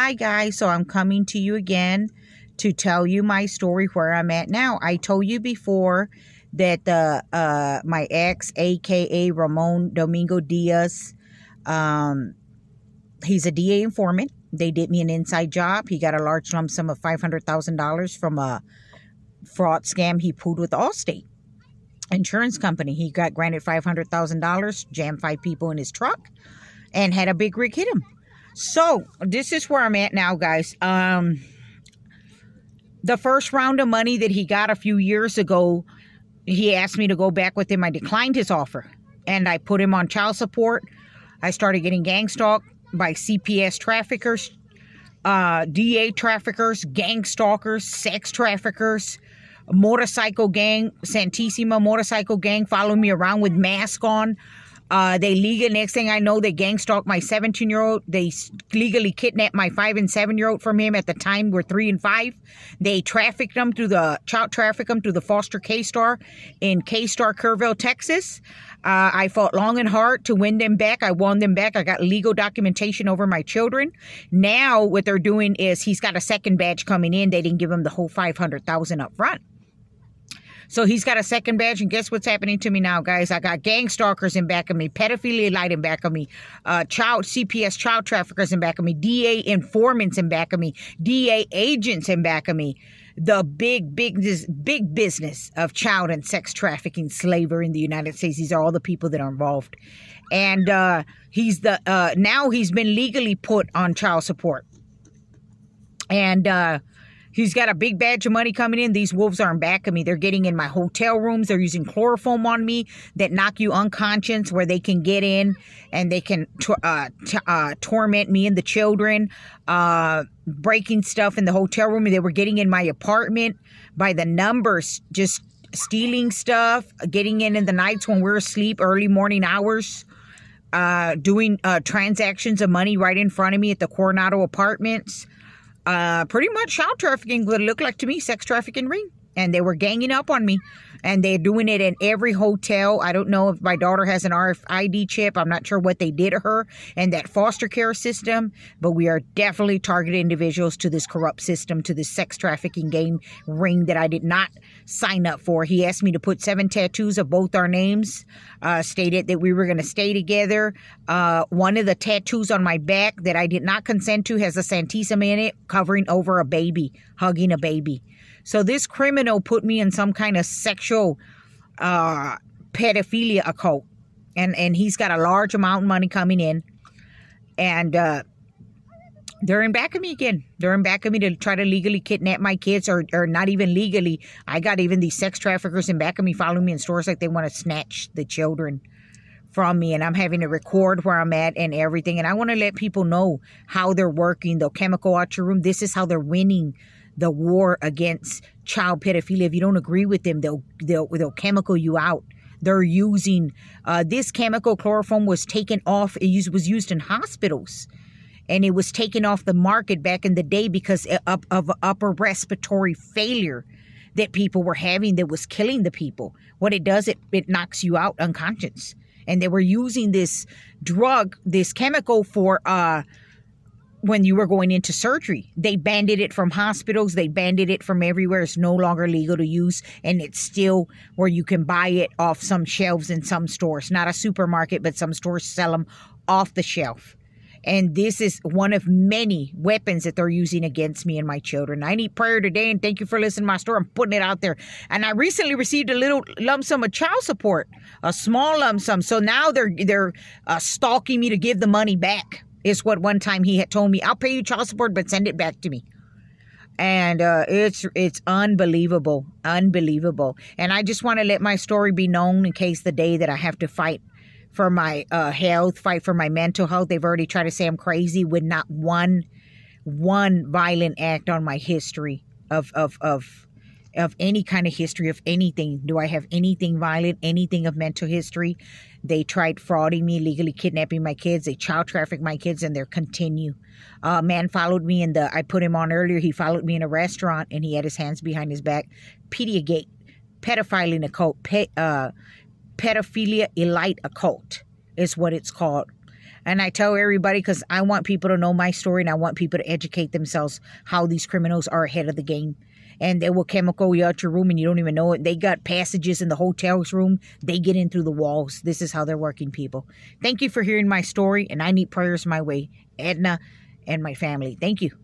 Hi guys, so I'm coming to you again to tell you my story where I'm at now. I told you before that my ex, aka Ramon Domingo Diaz, he's a DA informant. They did me an inside job. He got a large lump sum of $500,000 from a fraud scam he pulled with Allstate Insurance Company. He got granted $500,000, jammed 5 people in his truck, and had a big rig hit him. So this is where I'm at now, guys. The first round of money that he got a few years ago, he asked me to go back with him. I declined his offer, and I put him on child support. I started getting gang stalked by CPS traffickers, DA traffickers, gang stalkers, sex traffickers, motorcycle gang, Santissima motorcycle gang followed me around with mask on. Next thing I know, they gang stalked my 17-year-old. They legally kidnapped my 5 and 7-year-old from him. At the time, we're 3 and 5. They trafficked them through the Foster K-Star in K-Star, Kerrville, Texas. I fought long and hard to win them back. I won them back. I got legal documentation over my children. Now, what they're doing is he's got a second batch coming in. They didn't give him the whole $500,000 up front. So he's got a second badge, and guess what's happening to me now, guys? I got gang stalkers in back of me, pedophilia light in back of me, CPS child traffickers in back of me, DA informants in back of me, DA agents in back of me. The big business of child and sex trafficking, slavery in the United States. These are all the people that are involved. And now he's been legally put on child support. And he's got a big batch of money coming in. These wolves are in back of me. They're getting in my hotel rooms. They're using chloroform on me that knock you unconscious, where they can get in and they can torment me and the children, breaking stuff in the hotel room. They were getting in my apartment by the numbers, just stealing stuff, getting in the nights when we're asleep, early morning hours, doing transactions of money right in front of me at the Coronado Apartments. Pretty much child trafficking would look like to me, sex trafficking ring. And they were ganging up on me. And they're doing it in every hotel. I don't know if my daughter has an RFID chip. I'm not sure what they did to her and that foster care system. But we are definitely targeted individuals to this corrupt system, to this sex trafficking game ring that I did not sign up for. He asked me to put 7 tattoos of both our names, stated that we were going to stay together. One of the tattoos on my back that I did not consent to has a Santissima in it, covering over a baby, hugging a baby. So this criminal put me in some kind of sexual pedophilia occult. And he's got a large amount of money coming in. And they're in back of me again. They're in back of me to try to legally kidnap my kids, or not even legally. I got even these sex traffickers in back of me following me in stores like they want to snatch the children from me. And I'm having to record where I'm at and everything. And I want to let people know how they're working. They'll chemical out your room. This is how they're winning the war against child pedophilia. If you don't agree with them, they'll chemical you out. They're using this chemical chloroform was taken off. It was used in hospitals, and it was taken off the market back in the day because of upper respiratory failure that people were having that was killing the people. What it does, it knocks you out unconscious. And they were using this drug, this chemical for when you were going into surgery. They banned it from hospitals. They banned it from everywhere. It's no longer legal to use. And it's still where you can buy it off some shelves in some stores. Not a supermarket, but some stores sell them off the shelf. And this is one of many weapons that they're using against me and my children. I need prayer today, and thank you for listening to my story. I'm putting it out there. And I recently received a little lump sum of child support, a small lump sum. So now they're stalking me to give the money back. Is what one time he had told me. I'll pay you child support, but send it back to me. And it's unbelievable, unbelievable. And I just want to let my story be known in case the day that I have to fight for my health, fight for my mental health. They've already tried to say I'm crazy with not one violent act on my history of any kind of history of anything. Do I have anything violent, anything of mental history? They tried frauding me, legally kidnapping my kids. They child trafficked my kids, and they're continue. Man followed me I put him on earlier. He followed me in a restaurant, and he had his hands behind his back. Pediagate, pedophilia occult, pedophilia elite occult is what it's called. And I tell everybody because I want people to know my story and I want people to educate themselves how these criminals are ahead of the game. And they will chemical you out your room and you don't even know it. They got passages in the hotel's room. They get in through the walls. This is how they're working, people. Thank you for hearing my story, and I need prayers my way. Edna and my family. Thank you.